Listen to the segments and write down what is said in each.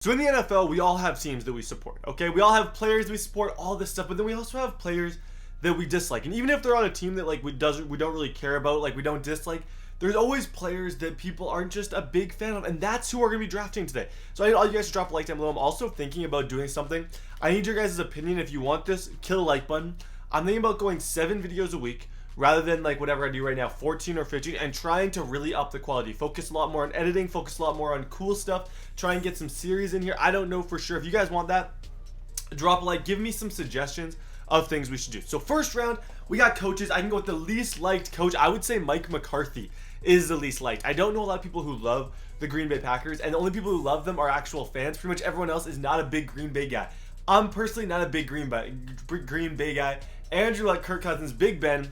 So in the NFL, we all have teams that we support, okay? We all have players we support, all this stuff, but then we also have players that we dislike. And even if they're on a team that like we don't really care about, like we don't dislike, there's always players that people aren't just a big fan of, and that's who we're going to be drafting today. So I need all you guys to drop a like down below. I'm also thinking about doing something. I need your guys' opinion. If you want this, kill a like button. I'm thinking about going 7 videos a week rather than like whatever I do right now, 14 or 15, and trying to really up the quality. Focus a lot more on editing, focus a lot more on cool stuff, try and get some series in here. I don't know for sure. If you guys want that, drop a like, give me some suggestions of things we should do. So first round, we got coaches. I can go with the least liked coach. I would say Mike McCarthy is the least liked. I don't know a lot of people who love the Green Bay Packers, and the only people who love them are actual fans. Pretty much everyone else is not a big Green Bay guy. I'm personally not a big Green Bay guy. Andrew like Kirk Cousins, Big Ben,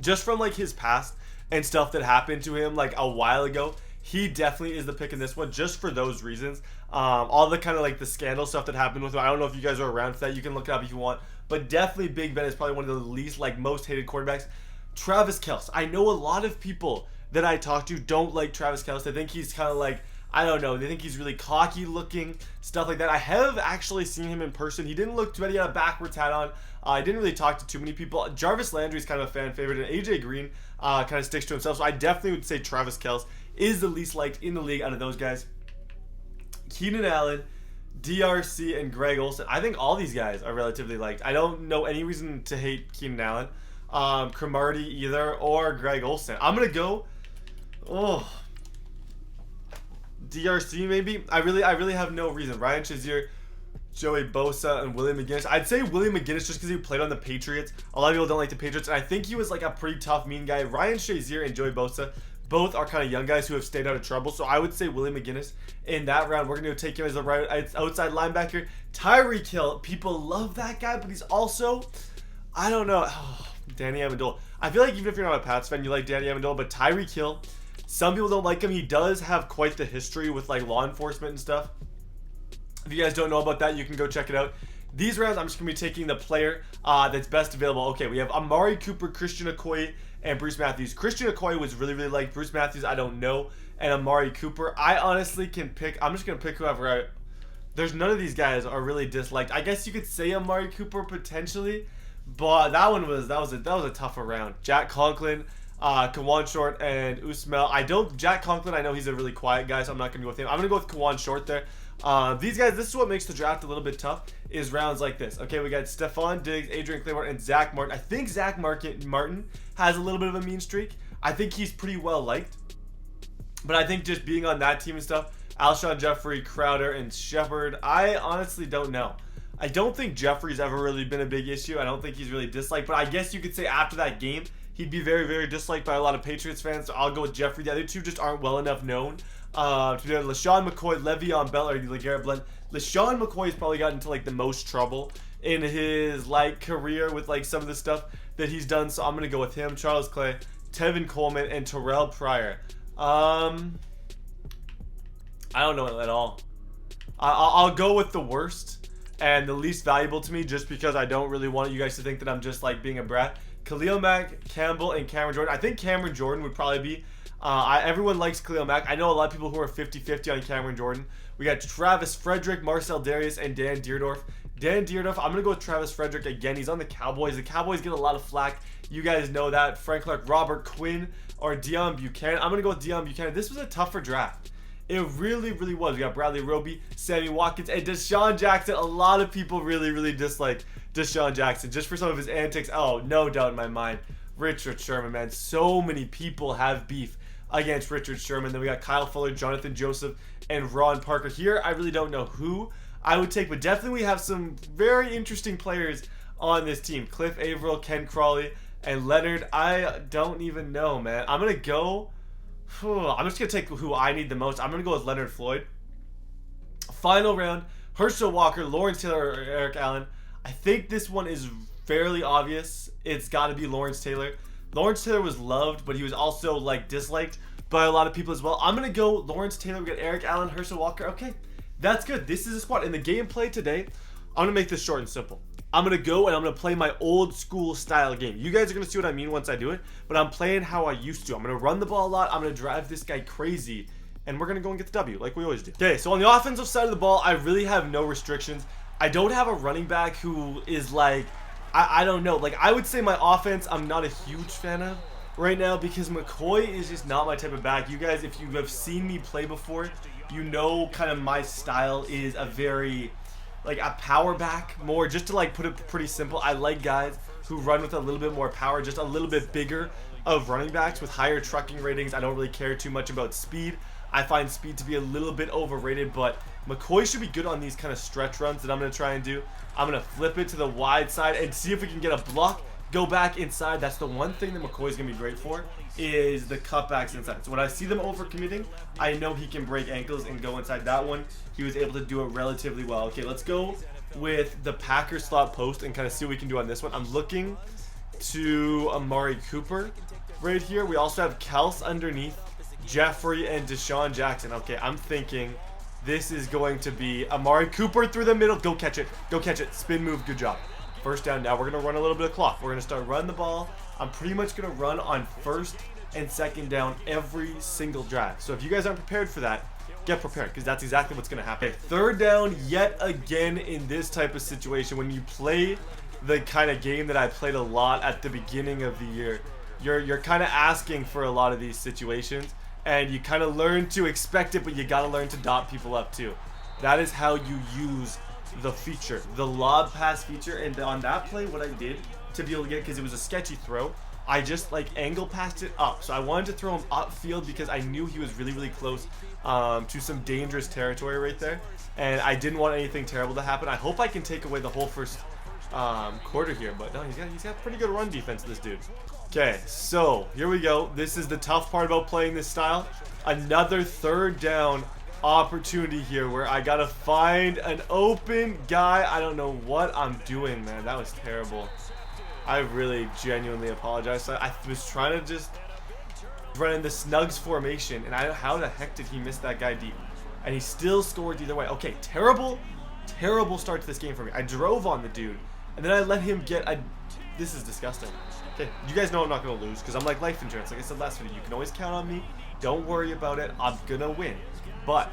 just from like his past and stuff that happened to him like a while ago, he definitely is the pick in this one just for those reasons. All the kind of like the scandal stuff that happened with him. I don't know if you guys are around for that. You can look it up if you want. But definitely Big Ben is probably one of the least like most hated quarterbacks. Travis Kelce. I know a lot of people that I talk to don't like Travis Kelce. They think he's kind of like, I don't know, they think he's really cocky looking, stuff like that. I have actually seen him in person. He didn't look too bad. He had a backwards hat on. I didn't really talk to too many people. Jarvis Landry is kind of a fan favorite, and AJ Green kind of sticks to himself. So I definitely would say Travis Kelce is the least liked in the league out of those guys. Keenan Allen, DRC, and Greg Olsen. I think all these guys are relatively liked. I don't know any reason to hate Keenan Allen, Cromartie either, or Greg Olsen. I'm gonna go, DRC maybe. I really have no reason. Ryan Shazier, Joey Bosa, and Willie McGinnis. I'd say Willie McGinnis just because he played on the Patriots. A lot of people don't like the Patriots, and I think he was like a pretty tough, mean guy. Ryan Shazier and Joey Bosa both are kind of young guys who have stayed out of trouble, so I would say Willie McGinnis in that round. We're going to take him as a right outside linebacker. Tyreek Hill. People love that guy, but he's also, I don't know, Danny Amendola. I feel like even if you're not a Pats fan, you like Danny Amendola, but Tyreek Hill, some people don't like him. He does have quite the history with like law enforcement and stuff. If you guys don't know about that, you can go check it out. These rounds, I'm just going to be taking the player that's best available. Okay, we have Amari Cooper, Christian Okoye, and Bruce Matthews. Christian Okoye was really liked. Bruce Matthews, I don't know. And Amari Cooper, I honestly can pick. I'm just going to pick whoever there's none of these guys are really disliked. I guess you could say Amari Cooper potentially, but that was a tougher round. Jack Conklin, Kawan Short, and Usmel. Jack Conklin, I know he's a really quiet guy, so I'm not going to go with him. I'm going to go with Kawan Short there. These guys, this is what makes the draft a little bit tough, is rounds like this. Okay, we got Stephon Diggs, Adrian Claymore, and Zach Martin. I think Zach Martin has a little bit of a mean streak. I think he's pretty well liked. But I think just being on that team and stuff, Alshon Jeffrey, Crowder, and Shepard, I honestly don't know. I don't think Jeffrey's ever really been a big issue. I don't think he's really disliked. But I guess you could say after that game, he'd be very disliked by a lot of Patriots fans. So I'll go with Jeffrey. The other two just aren't well enough known. LaShawn McCoy, Le'Veon Bell, or LeGarrette Blount. LaShawn McCoy has probably gotten into like the most trouble in his like career with like some of the stuff that he's done. So I'm gonna go with him. Charles Clay, Tevin Coleman, and Terrell Pryor. I don't know at all. I'll go with the worst and the least valuable to me, just because I don't really want you guys to think that I'm just like being a brat. Khalil Mack, Campbell, and Cameron Jordan. I think Cameron Jordan would probably be. Everyone likes Khalil Mack. I know a lot of people who are 50-50 on Cameron Jordan. We got Travis Frederick, Marcel Darius, and Dan Dierdorf. I'm going to go with Travis Frederick again. He's on the Cowboys. The Cowboys get a lot of flack. You guys know that. Frank Clark, Robert Quinn, or Deion Buchanan. I'm going to go with Deion Buchanan. This was a tougher draft. It really was. We got Bradley Roby, Sammy Watkins, and Deshaun Jackson. A lot of people really dislike Deshaun Jackson just for some of his antics. Oh, no doubt in my mind. Richard Sherman, man. So many people have beef against Richard Sherman. Then we got Kyle Fuller, Jonathan Joseph, and Ron Parker. Here, I really don't know who I would take, but definitely we have some very interesting players on this team. Cliff Averill, Ken Crawley, and Leonard. I don't even know, man. I'm just going to take who I need the most. I'm going to go with Leonard Floyd. Final round, Herschel Walker, Lawrence Taylor, or Eric Allen. I think this one is fairly obvious. It's got to be Lawrence Taylor. Lawrence Taylor was loved, but he was also like disliked by a lot of people as well. I'm going to go Lawrence Taylor. We got Eric Allen, Herschel Walker. Okay, that's good. This is a squad. In the gameplay today, I'm going to make this short and simple. I'm going to go and I'm going to play my old school style game. You guys are going to see what I mean once I do it, but I'm playing how I used to. I'm going to run the ball a lot. I'm going to drive this guy crazy and we're going to go and get the W like we always do. Okay, so on the offensive side of the ball, I really have no restrictions. I don't have a running back who is like, I don't know. Like, I would say my offense, I'm not a huge fan of right now because McCoy is just not my type of back. You guys, if you have seen me play before, you know kind of my style is a very, like, a power back more. Just to, like, put it pretty simple, I like guys who run with a little bit more power, just a little bit bigger of running backs with higher trucking ratings. I don't really care too much about speed. I find speed to be a little bit overrated, but McCoy should be good on these kind of stretch runs that I'm going to try and do. I'm going to flip it to the wide side and see if we can get a block, go back inside. That's the one thing that McCoy's going to be great for, is the cutbacks inside. So when I see them overcommitting, I know he can break ankles and go inside. That one, he was able to do it relatively well. Okay, let's go with the Packers slot post and kind of see what we can do on this one. I'm looking to Amari Cooper right here. We also have Kels underneath, Jeffrey and Deshaun Jackson. Okay, I'm thinking this is going to be Amari Cooper through the middle. Go catch it. Go catch it. Spin move. Good job. First down. Now we're going to run a little bit of clock. We're going to start running the ball. I'm pretty much going to run on first and second down every single drive. So if you guys aren't prepared for that, get prepared, because that's exactly what's going to happen. Okay, third down yet again in this type of situation. When you play the kind of game that I played a lot at the beginning of the year, you're kind of asking for a lot of these situations. And you kind of learn to expect it, but you got to learn to dot people up too. That is how you use the feature, the lob pass feature. And on that play, what I did to be able to get it, because it was a sketchy throw, I just like angle passed it up. So I wanted to throw him upfield because I knew he was really, really close to some dangerous territory right there. And I didn't want anything terrible to happen. I hope I can take away the whole first quarter here, but no, he's got pretty good run defense, this dude. Okay, so here we go. This is the tough part about playing this style. Another third down opportunity here where I gotta find an open guy. I don't know what I'm doing, man. That was terrible. I really genuinely apologize. I was trying to just run in the snugs formation, and how the heck did he miss that guy deep? And he still scored either way. Okay, terrible start to this game for me. I drove on the dude, and then I let him get a... This is disgusting. Okay, you guys know I'm not going to lose because I'm like life insurance. Like I said last video, you can always count on me. Don't worry about it. I'm going to win. But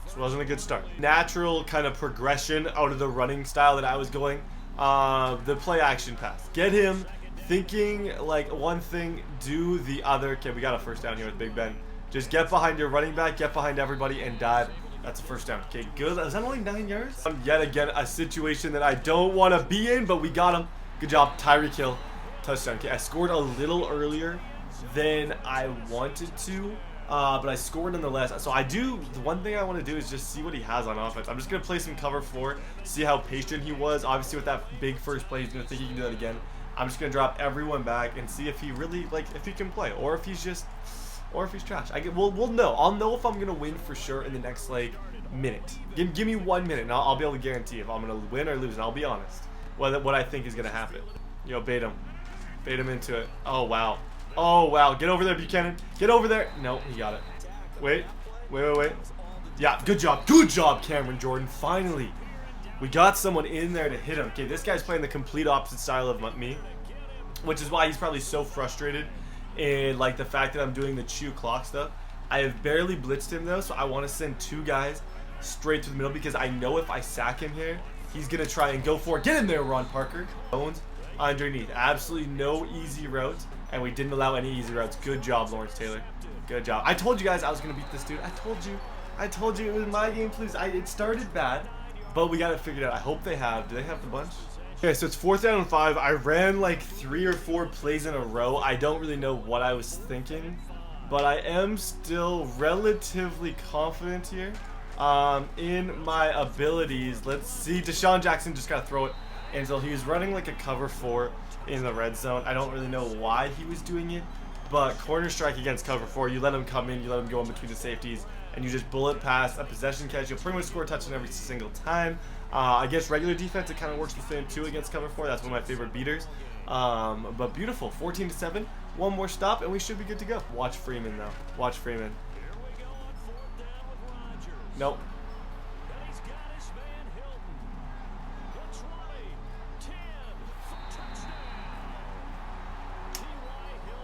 this wasn't a good start. Natural kind of progression out of the running style that I was going. The play action pass. Get him thinking like one thing, do the other. Okay, we got a first down here with Big Ben. Just get behind your running back, get behind everybody, and dive. That's a first down. Okay, good. Is that only 9 yards? Yet again, a situation that I don't want to be in, but we got him. Good job, Tyreek Hill. Touchdown. Okay, I scored a little earlier than I wanted to, but I scored nonetheless. So the one thing I want to do is just see what he has on offense. I'm just going to play some cover 4, see how patient he was. Obviously, with that big first play, he's going to think he can do that again. I'm just going to drop everyone back and see if he really, like, if he can play, or if he's trash. We'll know. I'll know if I'm going to win for sure in the next, like, minute. Give me 1 minute, and I'll be able to guarantee if I'm going to win or lose, and I'll be honest what I think is going to happen. Yo, bait him. Bait him into it. Oh, wow. Oh, wow. Get over there, Buchanan. Get over there. No, he got it. Wait. Yeah, good job. Good job, Cameron Jordan. Finally. We got someone in there to hit him. Okay, this guy's playing the complete opposite style of me, which is why he's probably so frustrated in, like, the fact that I'm doing the chew clock stuff. I have barely blitzed him, though, so I want to send 2 guys straight to the middle because I know if I sack him here, he's going to try and go for it. Get in there, Ron Parker. Bones underneath. Absolutely no easy routes, and we didn't allow any easy routes. Good job, Lawrence Taylor. Good job. I told you guys I was going to beat this dude. I told you it was my game, please. It started bad, but we got it figured out. I hope they have. Do they have the bunch? Okay, so it's 4th down and 5. I ran like 3 or 4 plays in a row. I don't really know what I was thinking, but I am still relatively confident here in my abilities. Let's see. Deshaun Jackson just got to throw it. And so he was running like a cover 4 in the red zone. I don't really know why he was doing it, but corner strike against cover 4, you let him come in, you let him go in between the safeties, and you just bullet pass a possession catch. You'll pretty much score a touchdown every single time. Against regular defense, it kind of works the same too against cover 4. That's one of my favorite beaters. But beautiful. 14-7. One more stop, and we should be good to go. Watch Freeman, though. Watch Freeman. Nope.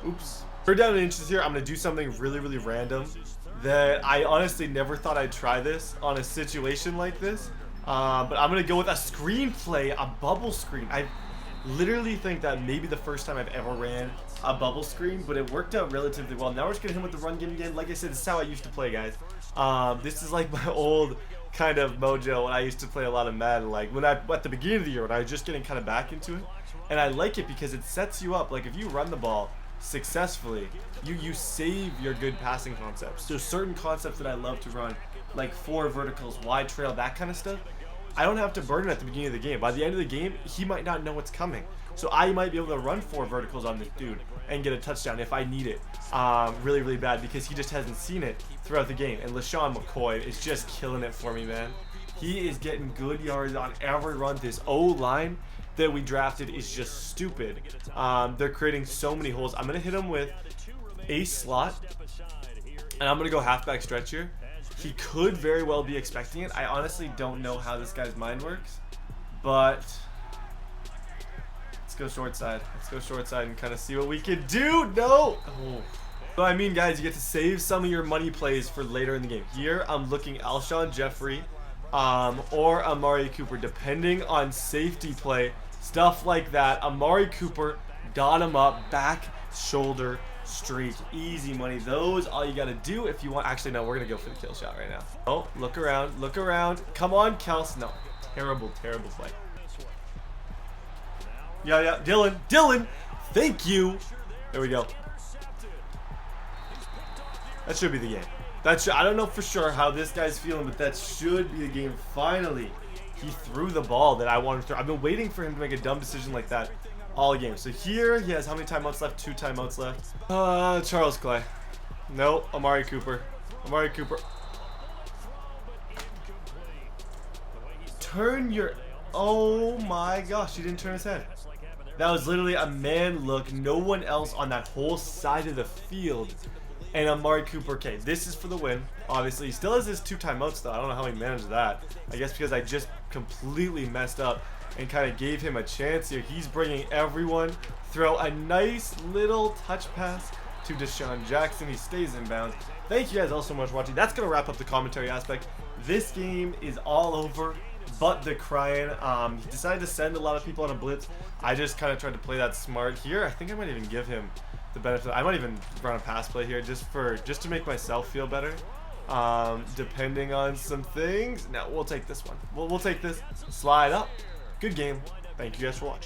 Oops. 3rd down and inches here. I'm going to do something really, really random. that I honestly never thought I'd try this on a situation like this. But I'm going to go with a screenplay, a bubble screen. I literally think that maybe the first time I've ever ran a bubble screen, but it worked out relatively well. Now we're just going to hit him with the run game again. Like I said, this is how I used to play, guys. This is like my old kind of mojo when I used to play a lot of Madden. Like when at the beginning of the year when I was just getting kind of back into it. And I like it because it sets you up. Like if you run the ball successfully, you save your good passing concepts. There's certain concepts that I love to run, like 4 verticals, wide trail, that kind of stuff. I don't have to burn it at the beginning of the game. By the end of the game, he might not know what's coming. So I might be able to run 4 verticals on this dude and get a touchdown if I need it really, really bad because he just hasn't seen it throughout the game. And LaShawn McCoy is just killing it for me, man. He is getting good yards on every run. This O-line that we drafted is just stupid. They're creating so many holes. I'm going to hit him with a slot, and I'm going to go halfback stretch here. He could very well be expecting it. I honestly don't know how this guy's mind works, but let's go short side. Let's go short side and kind of see what we can do. No! Oh. So, I mean, guys, you get to save some of your money plays for later in the game. Here, I'm looking Alshon Jeffrey or Amari Cooper, depending on safety play, stuff like that. Amari Cooper, dot him up, back, shoulder, streak, easy money. Those all you got to do if you want. Actually, no, we're going to go for the kill shot right now. Oh, look around, look around. Come on, Kels. No, terrible, terrible play. Yeah, Dylan, thank you. There we go. That should be the game. I don't know for sure how this guy's feeling, but that should be the game. Finally, he threw the ball that I wanted to throw. I've been waiting for him to make a dumb decision like that all game. So here he has how many timeouts left? 2 timeouts left. Charles Clay. No, Amari Cooper. Amari Cooper. Turn your... Oh my gosh, he didn't turn his head. That was literally a man look. No one else on that whole side of the field. And Amari Cooper, okay, this is for the win. Obviously, he still has his 2 timeouts though. I don't know how he managed that. I guess because I just completely messed up and kind of gave him a chance here. He's bringing everyone. Throw a nice little touch pass to Deshaun Jackson. He stays in bounds. Thank you guys all so much for watching. That's going to wrap up the commentary aspect. This game is all over but the crying. He decided to send a lot of people on a blitz. I just kind of tried to play that smart here. I think I might even give him the benefit. I might even run a pass play here just to make myself feel better. Depending on some things. No, we'll take this one. We'll take this. Slide up. Good game. Thank you guys for watching.